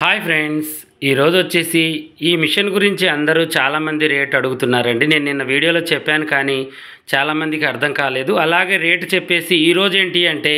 Hi friends, ఈరోజు వచ్చేసి ఈ మిషన్ గురించి అందరూ చాలామంది రేట్ అడుగుతున్నారండి. నేను నిన్న వీడియోలో చెప్పాను కానీ చాలామందికి అర్థం కాలేదు. అలాగే రేటు చెప్పేసి ఈరోజు ఏంటి అంటే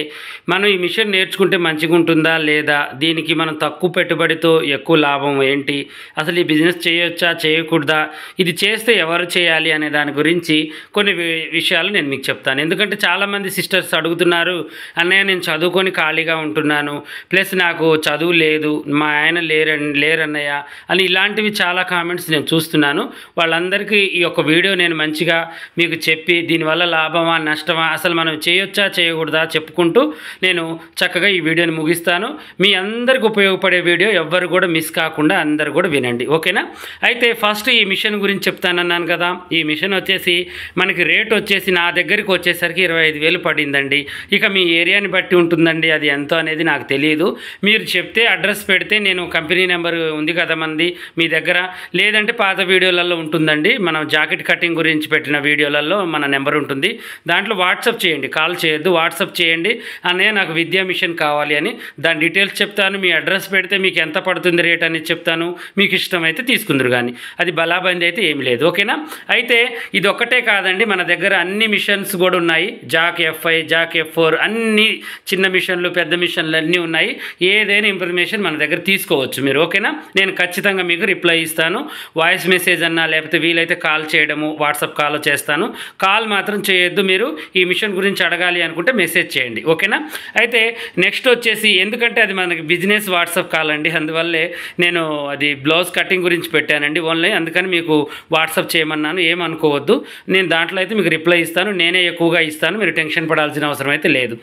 మనం ఈ మిషన్ నేర్చుకుంటే మంచిగా ఉంటుందా లేదా, దీనికి మనం తక్కువ పెట్టుబడితో ఎక్కువ లాభం ఏంటి, అసలు ఈ బిజినెస్ చేయొచ్చా చేయకూడదా, ఇది చేస్తే ఎవరు చేయాలి అనే దాని గురించి కొన్ని విషయాలు నేను మీకు చెప్తాను. ఎందుకంటే చాలామంది సిస్టర్స్ అడుగుతున్నారు, అన్నయ్య నేను చదువుకొని ఖాళీగా ఉంటున్నాను, ప్లస్ నాకు చదువు లేదు, మా ఆయన లేరన్నయ్య అని ఇలాంటివి చాలా కామెంట్స్ నేను చూస్తున్నాను. వాళ్ళందరికీ ఈ యొక్క వీడియో నేను మంచిగా మీకు చెప్పి దీనివల్ల లాభమా నష్టమా, అసలు మనం చేయొచ్చా చేయకూడదా చెప్పుకుంటూ నేను చక్కగా ఈ వీడియోని ముగిస్తాను. మీ అందరికి ఉపయోగపడే వీడియో ఎవ్వరు కూడా మిస్ కాకుండా అందరు కూడా వినండి, ఓకేనా? అయితే ఫస్ట్ ఈ మిషన్ గురించి చెప్తానన్నాను కదా. ఈ మిషన్ వచ్చేసి మనకి రేట్ వచ్చేసి నా దగ్గరికి వచ్చేసరికి 25,000 పడిందండి. ఇక మీ ఏరియాని బట్టి ఉంటుందండి, అది ఎంతో అనేది నాకు తెలియదు. మీరు చెప్తే అడ్రస్ పెడితే నేను కంపెనీ నెంబర్ ఉంది కదా మంది మీ దగ్గర, లేదంటే పాత వీడియోలలో ఉంటుందండి. మనం జాకెట్ కటింగ్ గురించి పెట్టిన వీడియోలలో మన నెంబర్ ఉంటుంది, దాంట్లో వాట్సాప్ చేయండి, కాల్ చేయొద్దు, వాట్సాప్ చేయండి. అన్నయ్య నాకు విద్యా మిషన్ కావాలి అని దాని డీటెయిల్స్ చెప్తాను. మీ అడ్రస్ పెడితే మీకు ఎంత పడుతుంది రేట్ అనేది చెప్తాను. మీకు ఇష్టమైతే తీసుకుందరు, కానీ అది బలాబంది అయితే ఏమి లేదు, ఓకేనా? అయితే ఇది ఒక్కటే కాదండి, మన దగ్గర అన్ని మిషన్స్ కూడా ఉన్నాయి. జాక్ F5, జాక్ F4 అన్ని చిన్న మిషన్లు పెద్ద మిషన్లు అన్నీ ఉన్నాయి. ఏదైనా ఇన్ఫర్మేషన్ మన దగ్గర తీసుకోవచ్చు మీరు, ఓకేనా? నేను ఖచ్చితంగా మీకు రిప్లై ఇస్తాను. వాయిస్ మెసేజ్ అన్నా లేకపోతే వీలైతే కాల్ చేయడము, వాట్సాప్ కాల్ చేస్తాను. కాల్ మాత్రం చేయొద్దు. మీరు ఈ మిషన్ గురించి అడగాలి అనుకుంటే మెసేజ్ చేయండి, ఓకేనా? అయితే నెక్స్ట్ వచ్చేసి, ఎందుకంటే అది మనకి బిజినెస్ వాట్సాప్ కాల్ అండి, అందువల్లే నేను అది బ్లౌజ్ కటింగ్ గురించి పెట్టానండి ఓన్లీ, అందుకని మీకు వాట్సాప్ చేయమన్నాను, ఏమనుకోవద్దు. నేను దాంట్లో అయితే మీకు రిప్లై ఇస్తాను, నేనే ఎక్కువగా ఇస్తాను, మీరు టెన్షన్ పడాల్సిన అవసరం అయితే లేదు.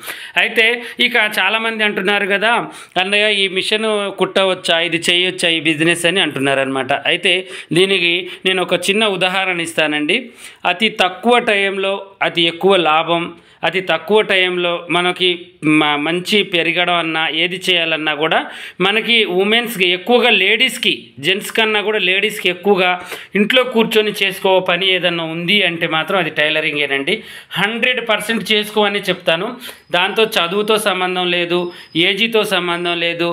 అయితే ఇక చాలామంది అంటున్నారు కదా, అన్నయ్య ఈ మిషన్ కుట్టవచ్చా, ఇది చేయొచ్చా ఈ బిజినెస్ అని అంటున్నారనమాట. అయితే దీనికి నేను ఒక చిన్న ఉదాహరణ ఇస్తానండి. అతి తక్కువ టైంలో అతి ఎక్కువ లాభం, అతి తక్కువ టైంలో మనకి మంచి పెరగడం అన్నా ఏది చేయాలన్నా కూడా మనకి ఉమెన్స్కి ఎక్కువగా, లేడీస్కి, జెంట్స్ కన్నా కూడా లేడీస్కి ఎక్కువగా ఇంట్లో కూర్చొని చేసుకో పని ఏదన్నా ఉంది అంటే మాత్రం అది టైలరింగేనండి. 100% చేసుకోవని చెప్తాను. దాంతో చదువుతో సంబంధం లేదు, ఏజీతో సంబంధం లేదు,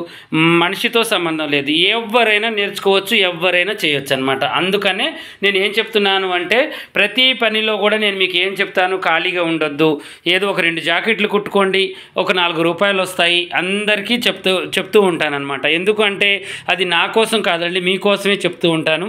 మనిషితో సంబంధం లేదు, ఎవరైనా నేర్చుకోవచ్చు, ఎవరైనా చేయొచ్చు అనమాట. అందుకనే నేను ఏం చెప్తున్నాను అంటే ప్రతి పనిలో కూడా నేను మీకు ఏం చెప్తాను, ఖాళీగా ఉండొద్దు. ఏదో ఒక 2 జాకెట్లు కుట్టుకోండి, ఒక 4 రూపాయలు వస్తాయి, అందరికీ చెప్తూ ఉంటానన్నమాట. ఎందుకంటే అది నా కోసం కాదండి, మీకోసమే చెప్తూ ఉంటాను.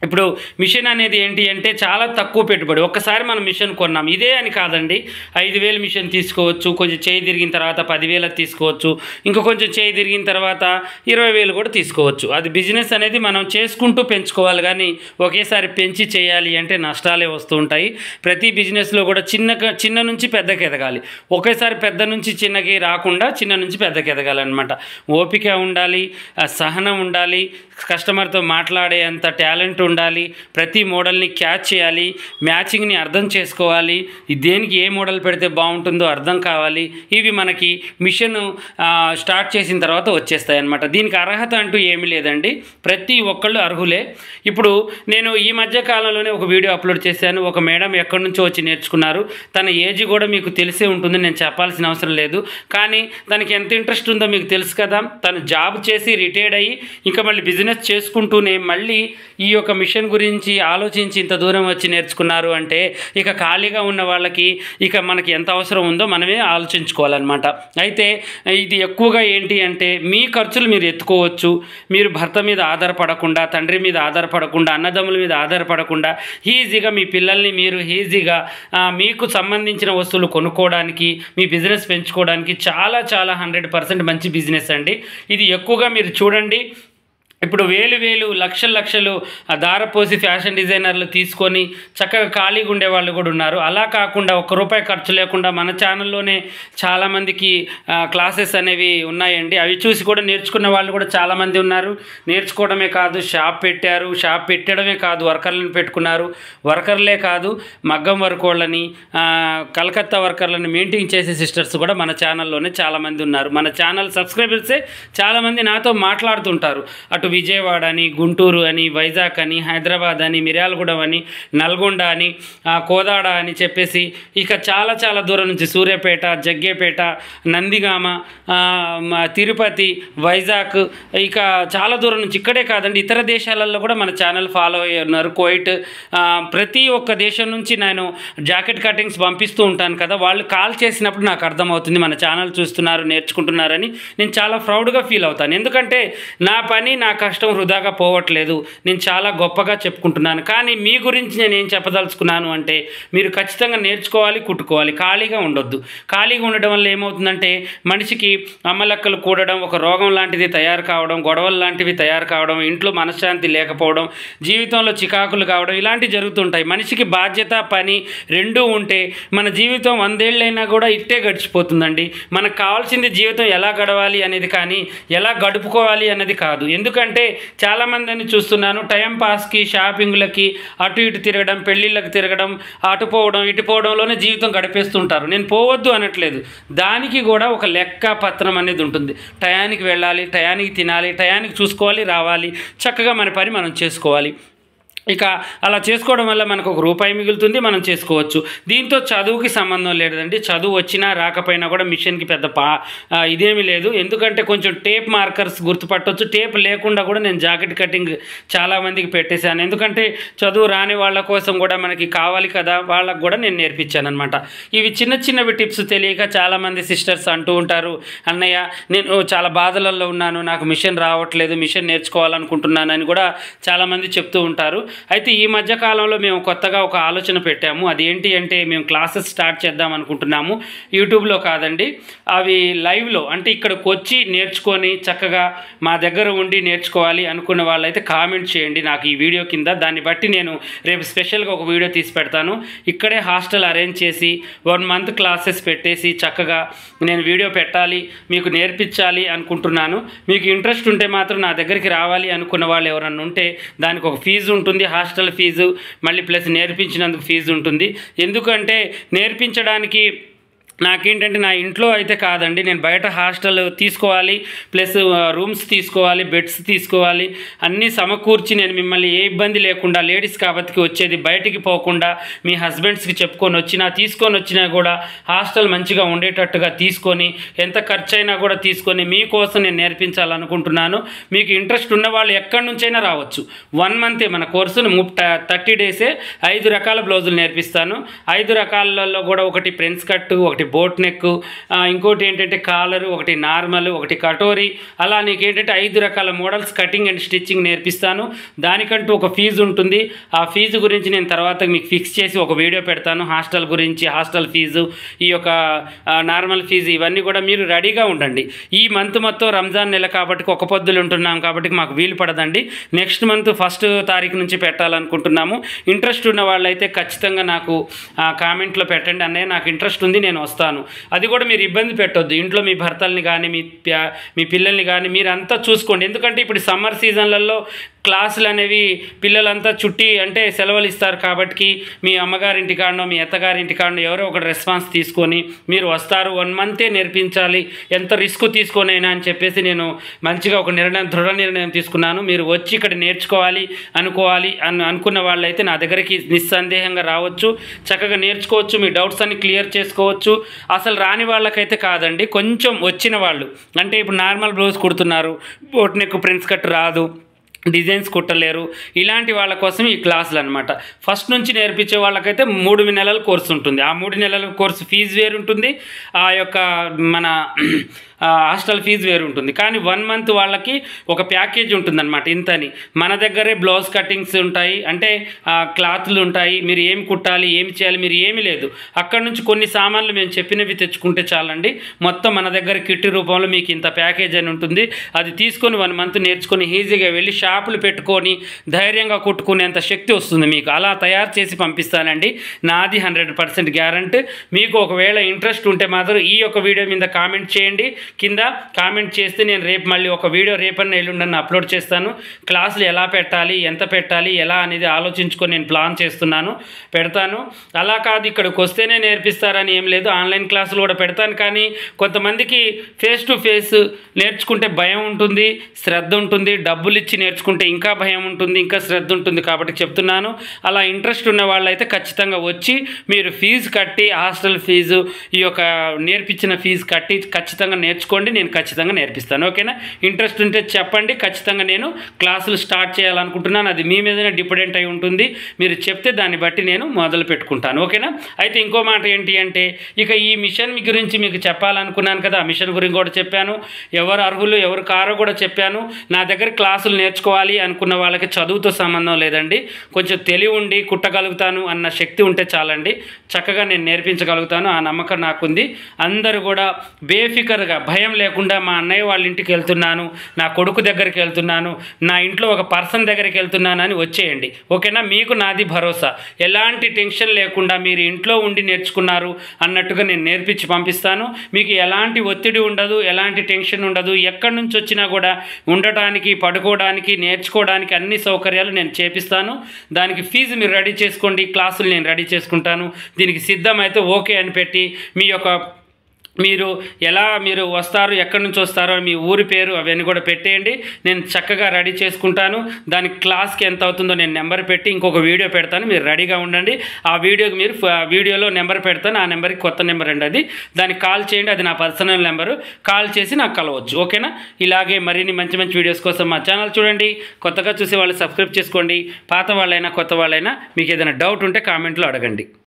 ఇప్పుడు మిషన్ అనేది ఏంటి అంటే చాలా తక్కువ పెట్టుబడి. ఒక్కసారి మనం మిషన్ కొన్నాం, ఇదే అని కాదండి, 5,000 మిషన్ తీసుకోవచ్చు, కొంచెం చేయి తిరిగిన తర్వాత 10,000 తీసుకోవచ్చు, ఇంకా కొంచెం చేయి తిరిగిన తర్వాత 20,000 కూడా తీసుకోవచ్చు. అది బిజినెస్ అనేది మనం చేసుకుంటూ పెంచుకోవాలి, కానీ ఒకేసారి పెంచి చేయాలి అంటే నష్టాలే వస్తూ ఉంటాయి. ప్రతి బిజినెస్లో కూడా చిన్న నుంచి పెద్దకి ఎదగాలి, ఒకేసారి పెద్ద నుంచి చిన్నకి రాకుండా చిన్న నుంచి పెద్దకి ఎదగాలన్నమాట. ఓపిక ఉండాలి, సహనం ఉండాలి, కస్టమర్తో మాట్లాడే అంత టాలెంట్ ఉండాలి, ప్రతి మోడల్ని క్యాచ్ చేయాలి, మ్యాచింగ్ని అర్థం చేసుకోవాలి, దేనికి ఏ మోడల్ పెడితే బాగుంటుందో అర్థం కావాలి. ఇవి మనకి మిషన్ స్టార్ట్ చేసిన తర్వాత వచ్చేస్తాయి అన్నమాట. దీనికి అర్హత అంటూ ఏమీ లేదండి, ప్రతి ఒక్కళ్ళు అర్హులే. ఇప్పుడు నేను ఈ మధ్య కాలంలోనే ఒక వీడియో అప్లోడ్ చేశాను. ఒక మేడం ఎక్కడి నుంచో వచ్చి నేర్చుకున్నారు, తన ఏజ్ కూడా మీకు తెలిసే ఉంటుంది, నేను చెప్పాల్సిన అవసరం లేదు. కానీ తనకి ఎంత ఇంట్రెస్ట్ ఉందో మీకు తెలుసు కదా. తను జాబ్ చేసి రిటైర్డ్ అయ్యి ఇంకా మళ్ళీ బిజినెస్ చేసుకుంటూనే మళ్ళీ ఈ యొక్క మిషన్ గురించి ఆలోచించి ఇంత దూరం వచ్చి నేర్చుకున్నారు అంటే ఇక ఖాళీగా ఉన్న వాళ్ళకి ఇక మనకి ఎంత అవసరం ఉందో మనమే ఆలోచించుకోవాలన్నమాట. అయితే ఇది ఎక్కువగా ఏంటి అంటే మీ ఖర్చులు మీరు ఎత్తుకోవచ్చు. మీరు భర్త మీద ఆధారపడకుండా, తండ్రి మీద ఆధారపడకుండా, అన్నదమ్ముల మీద ఆధారపడకుండా ఈజీగా మీ పిల్లల్ని మీరు ఈజీగా మీకు సంబంధించిన వస్తువులు కొనుక్కోవడానికి, మీ బిజినెస్ పెంచుకోవడానికి చాలా 100% మంచి బిజినెస్ అండి. ఇది ఎక్కువగా మీరు చూడండి, ఇప్పుడు వేలు లక్షలు దారపోసి ఫ్యాషన్ డిజైనర్లు తీసుకొని చక్కగా ఖాళీగా ఉండేవాళ్ళు కూడా ఉన్నారు. అలా కాకుండా ₹1 ఖర్చు లేకుండా మన ఛానల్లోనే చాలామందికి క్లాసెస్ అనేవి ఉన్నాయండి. అవి చూసి కూడా నేర్చుకున్న వాళ్ళు కూడా చాలామంది ఉన్నారు. నేర్చుకోవడమే కాదు, షాప్ పెట్టారు, షాప్ పెట్టడమే కాదు, వర్కర్లను పెట్టుకున్నారు. వర్కర్లే కాదు, మగ్గం వర్క్ వాళ్ళని, కలకత్తా వర్కర్లను మెయింటైన్ చేసే సిస్టర్స్ కూడా మన ఛానల్లోనే చాలామంది ఉన్నారు. మన ఛానల్ సబ్స్క్రైబర్సే చాలామంది నాతో మాట్లాడుతుంటారు. అటు విజయవాడ అని, గుంటూరు అని, వైజాగ్ అని, హైదరాబాద్ అని, మిర్యాలగూడెం అని, నల్గొండ అని, కోదాడ అని చెప్పేసి ఇక చాలా చాలా దూరం నుంచి సూర్యాపేట, జగ్గేపేట, నందిగామ, తిరుపతి, వైజాగ్, ఇక చాలా దూరం నుంచి, ఇక్కడే కాదండి ఇతర దేశాలలో కూడా మన ఛానల్ ఫాలో అయ్యి ఉన్నారు. కువైట్, ప్రతి ఒక్క దేశం నుంచి నేను జాకెట్ కటింగ్స్ పంపిస్తూ ఉంటాను కదా, వాళ్ళు కాల్ చేసినప్పుడు నాకు అర్థమవుతుంది మన ఛానల్ చూస్తున్నారు, నేర్చుకుంటున్నారని నేను చాలా ప్రౌడ్గా ఫీల్ అవుతాను. ఎందుకంటే నా పని, నా కష్టం వృధాగా పోవట్లేదు, నేను చాలా గొప్పగా చెప్పుకుంటున్నాను. కానీ మీ గురించి నేను ఏం చెప్పదలుచుకున్నాను అంటే, మీరు ఖచ్చితంగా నేర్చుకోవాలి, కుట్టుకోవాలి, ఖాళీగా ఉండొద్దు. ఖాళీగా ఉండడం వల్ల ఏమవుతుందంటే మనిషికి అమ్మలక్కలు కూడడం, ఒక రోగం లాంటిది తయారు కావడం, గొడవలు లాంటివి తయారు కావడం, ఇంట్లో మనశ్శాంతి లేకపోవడం, జీవితంలో చికాకులు కావడం, ఇలాంటివి జరుగుతుంటాయి. మనిషికి బాధ్యత, పని రెండూ ఉంటే మన జీవితం 100 ఏళ్ళైనా కూడా ఇట్టే గడిచిపోతుందండి. మనకు కావాల్సింది జీవితం ఎలా గడవాలి అనేది కానీ ఎలా గడుపుకోవాలి అన్నది కాదు. ఎందుకంటే చాలామందిని చూస్తున్నాను టైం పాస్కి, షాపింగ్లకి, అటు ఇటు తిరగడం, పెళ్ళిళ్ళకి తిరగడం, అటు పోవడం ఇటు పోవడంలోనే జీవితం గడిపేస్తుంటారు. నేను పోవద్దు అనట్లేదు, దానికి కూడా ఒక లెక్క పత్రం అనేది ఉంటుంది. టయానికి వెళ్ళాలి, టయానికి తినాలి, టయానికి చూసుకోవాలి, రావాలి, చక్కగా మన పని మనం చేసుకోవాలి. ఇక అలా చేసుకోవడం వల్ల మనకు ₹1 మిగులుతుంది, మనం చేసుకోవచ్చు. దీంతో చదువుకి సంబంధం లేదండి. చదువు వచ్చినా రాకపోయినా కూడా మిషన్కి పెద్ద ఇదేమీ లేదు. ఎందుకంటే కొంచెం టేప్ మార్కర్స్ గుర్తుపట్టవచ్చు. టేప్ లేకుండా కూడా నేను జాకెట్ కటింగ్ చాలామందికి పెట్టేశాను. ఎందుకంటే చదువు రాని వాళ్ళ కోసం కూడా మనకి కావాలి కదా, వాళ్ళకు కూడా నేను నేర్పించాను అనమాట. ఇవి చిన్న చిన్నవి టిప్స్ తెలియక చాలామంది సిస్టర్స్ అంటూ ఉంటారు, అన్నయ్య నేను చాలా బాధలలో ఉన్నాను, నాకు మిషన్ రావట్లేదు, మిషన్ నేర్చుకోవాలనుకుంటున్నాను అని కూడా చాలామంది చెప్తూ ఉంటారు. అయితే ఈ మధ్య కాలంలో మేము కొత్తగా ఒక ఆలోచన పెట్టాము. అదేంటి అంటే మేము క్లాసెస్ స్టార్ట్ చేద్దాం అనుకుంటున్నాము. యూట్యూబ్లో కాదండి, అవి లైవ్లో, అంటే ఇక్కడికి వచ్చి నేర్చుకొని చక్కగా మా దగ్గర ఉండి నేర్చుకోవాలి అనుకున్న వాళ్ళైతే కామెంట్ చేయండి నాకు ఈ వీడియో కింద. దాన్ని బట్టి నేను రేపు స్పెషల్గా ఒక వీడియో తీసి పెడతాను. ఇక్కడే హాస్టల్ అరేంజ్ చేసి 1 మంత్ క్లాసెస్ పెట్టేసి చక్కగా నేను వీడియో పెట్టాలి, మీకు నేర్పించాలి అనుకుంటున్నాను. మీకు ఇంట్రెస్ట్ ఉంటే మాత్రం నా దగ్గరికి రావాలి అనుకున్న వాళ్ళు ఎవరన్నా ఉంటే దానికి ఒక ఫీజు ఉంటుంది, హాస్టల్ ఫీజు, మళ్ళీ ప్లస్ నేర్పించినందుకు ఫీజు ఉంటుంది. ఎందుకంటే నేర్పించడానికి నాకేంటంటే నా ఇంట్లో అయితే కాదండి, నేను బయట హాస్టల్ తీసుకోవాలి, ప్లస్ రూమ్స్ తీసుకోవాలి, బెడ్స్ తీసుకోవాలి, అన్నీ సమకూర్చి నేను మిమ్మల్ని ఏ ఇబ్బంది లేకుండా, లేడీస్ కాబట్టి వచ్చేది బయటికి పోకుండా మీ హస్బెండ్స్కి తీసుకొని వచ్చినా కూడా హాస్టల్ మంచిగా ఉండేటట్టుగా తీసుకొని, ఎంత ఖర్చు అయినా కూడా తీసుకొని మీకోసం నేను నేర్పించాలనుకుంటున్నాను. మీకు ఇంట్రెస్ట్ ఉన్న వాళ్ళు ఎక్కడి నుంచైనా రావచ్చు. 1 మంతే మన కోర్సు, 30 డేసే 5 రకాల బ్లౌజులు నేర్పిస్తాను. 5 రకాలలో కూడా ఒకటి ప్రిన్స్ కట్, ఒకటి బోట్ నెక్, ఇంకోటి ఏంటంటే కాలరు, ఒకటి నార్మల్, ఒకటి కటోరీ, అలా నీకేంటంటే 5 రకాల మోడల్స్ కటింగ్ అండ్ స్టిచ్చింగ్ నేర్పిస్తాను. దానికంటూ ఒక ఫీజు ఉంటుంది. ఆ ఫీజు గురించి నేను తర్వాత మీకు ఫిక్స్ చేసి ఒక వీడియో పెడతాను. హాస్టల్ గురించి, హాస్టల్ ఫీజు, ఈ యొక్క నార్మల్ ఫీజు, ఇవన్నీ కూడా మీరు రెడీగా ఉండండి. ఈ మంత్ మొత్తం రంజాన్ నెల కాబట్టి ఒక పొద్దులు ఉంటున్నాం కాబట్టి మాకు వీలు పడదండి. నెక్స్ట్ మంత్ 1వ తారీఖు నుంచి పెట్టాలనుకుంటున్నాము. ఇంట్రెస్ట్ ఉన్న వాళ్ళైతే ఖచ్చితంగా నాకు కామెంట్లో పెట్టండి, అన్నయ్య నాకు ఇంట్రెస్ట్ ఉంది, నేను వస్తాను. అది కూడా మీరు ఇబ్బంది పెట్టొద్దు. ఇంట్లో మీ భర్తల్ని కానీ మీ పిల్లల్ని కానీ మీరంతా చూసుకోండి. ఎందుకంటే ఇప్పుడు సమ్మర్ సీజన్లలో క్లాసులు అనేవి పిల్లలంతా చుట్టి అంటే సెలవులు ఇస్తారు కాబట్టి మీ అమ్మగారింటి కాడనో మీ అత్తగారింటి కాడనో ఎవరో ఒకటి రెస్పాన్స్ తీసుకొని మీరు వస్తారు. 1 మంతే నేర్పించాలి, ఎంత రిస్క్ తీసుకొనైనా అని చెప్పేసి నేను మంచిగా ఒక దృఢ నిర్ణయం తీసుకున్నాను. మీరు వచ్చి ఇక్కడ నేర్చుకోవాలి అనుకున్న వాళ్ళైతే నా దగ్గరికి నిస్సందేహంగా రావచ్చు, చక్కగా నేర్చుకోవచ్చు, మీ డౌట్స్ అన్ని క్లియర్ చేసుకోవచ్చు. అసలు రాని వాళ్ళకైతే కాదండి, కొంచెం వచ్చిన వాళ్ళు, అంటే ఇప్పుడు నార్మల్ బ్లౌజ్ కుడుతున్నారు, బోట్ నెక్, ప్రిన్స్ కట్ రాదు, డిజైన్స్ కుట్టలేరు, ఇలాంటి వాళ్ళ కోసం ఈ క్లాసులు అనమాట. ఫస్ట్ నుంచి నేర్పించే వాళ్ళకైతే 3 నెలల కోర్సు ఉంటుంది. ఆ 3 నెలల కోర్సు ఫీజు వేరు ఉంటుంది, ఆ యొక్క మన హాస్టల్ ఫీజు వేరు ఉంటుంది. కానీ 1 మంత్ వాళ్ళకి ఒక ప్యాకేజ్ ఉంటుందన్నమాట. ఇంతని మన దగ్గరే బ్లౌజ్ కటింగ్స్ ఉంటాయి, అంటే క్లాత్లు ఉంటాయి, మీరు ఏమి కుట్టాలి, ఏమి చేయాలి, మీరు ఏమీ లేదు. అక్కడ నుంచి కొన్ని సామాన్లు మేము చెప్పినవి తెచ్చుకుంటే చాలండి, మొత్తం మన దగ్గర కిట్ రూపంలో మీకు ఇంత ప్యాకేజ్ అని ఉంటుంది. అది తీసుకొని 1 మంత్ నేర్చుకొని ఈజీగా వెళ్ళి షాపులు పెట్టుకొని ధైర్యంగా కుట్టుకునేంత శక్తి వస్తుంది మీకు. అలా తయారు చేసి పంపిస్తానండి, నాది 100% గ్యారంటీ. మీకు ఒకవేళ ఇంట్రెస్ట్ ఉంటే మాత్రం ఈ యొక్క వీడియో మీద కామెంట్ చేయండి. కింద కామెంట్ చేస్తే నేను రేపు మళ్ళీ ఒక వీడియో రేపన్న ఎల్లుండన్న అప్లోడ్ చేస్తాను. క్లాసులు ఎలా పెట్టాలి, ఎంత పెట్టాలి, ఎలా అనేది ఆలోచించుకొని నేను ప్లాన్ చేస్తున్నాను, పెడతాను. అలా కాదు ఇక్కడికి వస్తేనే నేర్పిస్తారని ఏం లేదు, ఆన్లైన్ క్లాసులు కూడా పెడతాను. కానీ కొంతమందికి ఫేస్ టు ఫేస్ నేర్చుకుంటే భయం ఉంటుంది, శ్రద్ధ ఉంటుంది, డబ్బులు ఇచ్చి నేర్చుకుంటే ఇంకా భయం ఉంటుంది, ఇంకా శ్రద్ధ ఉంటుంది. కాబట్టి చెప్తున్నాను, అలా ఇంట్రెస్ట్ ఉన్న వాళ్ళైతే ఖచ్చితంగా వచ్చి మీరు ఫీజు కట్టి, హాస్టల్ ఫీజు, ఈ యొక్క నేర్పించిన ఫీజు కట్టి ఖచ్చితంగా నేర్చుకోండి. నేను ఖచ్చితంగా నేర్పిస్తాను. ఓకేనా? ఇంట్రెస్ట్ ఉంటే చెప్పండి, ఖచ్చితంగా నేను క్లాసులు స్టార్ట్ చేయాలనుకుంటున్నాను. అది మీ మీదనే డిపెండెంట్ అయి ఉంటుంది. మీరు చెప్తే దాన్ని బట్టి నేను మొదలు పెట్టుకుంటాను. ఓకేనా? అయితే ఇంకో మాట ఏంటి అంటే, ఇక ఈ మిషన్ గురించి మీకు చెప్పాలనుకున్నాను కదా, మిషన్ గురించి కూడా చెప్పాను, ఎవరు అర్హులు ఎవరు కారో కూడా చెప్పాను. నా దగ్గర క్లాసులు నేర్చుకోవాలి అనుకున్న వాళ్ళకి చదువుతో సంబంధం లేదండి. కొంచెం తెలివి ఉండి కుట్టగలుగుతాను అన్న శక్తి ఉంటే చాలండి, చక్కగా నేను నేర్పించగలుగుతాను. ఆ నమ్మకం నాకుంది. అందరూ కూడా బేఫికర్గా, భయం లేకుండా మా అన్నయ్య వాళ్ళ ఇంటికి వెళ్తున్నాను, నా కొడుకు దగ్గరికి వెళ్తున్నాను, నా ఇంట్లో ఒక పర్సన్ దగ్గరికి వెళ్తున్నాను అని వచ్చేయండి. ఓకేనా? మీకు నాది భరోసా. ఎలాంటి టెన్షన్ లేకుండా మీరు ఇంట్లో ఉండి నేర్చుకున్నారు అన్నట్టుగా నేను నేర్పించి పంపిస్తాను. మీకు ఎలాంటి ఒత్తిడి ఉండదు, ఎలాంటి టెన్షన్ ఉండదు. ఎక్కడి నుంచి వచ్చినా కూడా ఉండటానికి, పడుకోవడానికి, నేర్చుకోవడానికి అన్ని సౌకర్యాలు నేను చేపిస్తాను. దానికి ఫీజు మీరు రెడీ చేసుకోండి, క్లాసులు నేను రెడీ చేసుకుంటాను. దీనికి సిద్ధమైతే ఓకే అని పెట్టి మీరు వస్తారు, ఎక్కడి నుంచి వస్తారో మీ ఊరి పేరు అవన్నీ కూడా పెట్టేయండి. నేను చక్కగా రెడీ చేసుకుంటాను. దానికి క్లాస్కి ఎంత అవుతుందో నేను నెంబర్ పెట్టి ఇంకొక వీడియో పెడతాను. మీరు రెడీగా ఉండండి. ఆ వీడియోకి మీరు వీడియోలో నెంబర్ పెడతాను. ఆ నెంబర్కి కొత్త నెంబర్ అండి, అది దానికి కాల్ చేయండి. అది నా పర్సనల్ నెంబరు. కాల్ చేసి నాకు కలవచ్చు. ఓకేనా? ఇలాగే మరిన్ని మంచి మంచి వీడియోస్ కోసం మా ఛానల్ చూడండి. కొత్తగా చూసే వాళ్ళు సబ్స్క్రైబ్ చేసుకోండి. పాత వాళ్ళైనా కొత్త వాళ్ళైనా మీకు ఏదైనా డౌట్ ఉంటే కామెంట్లో అడగండి.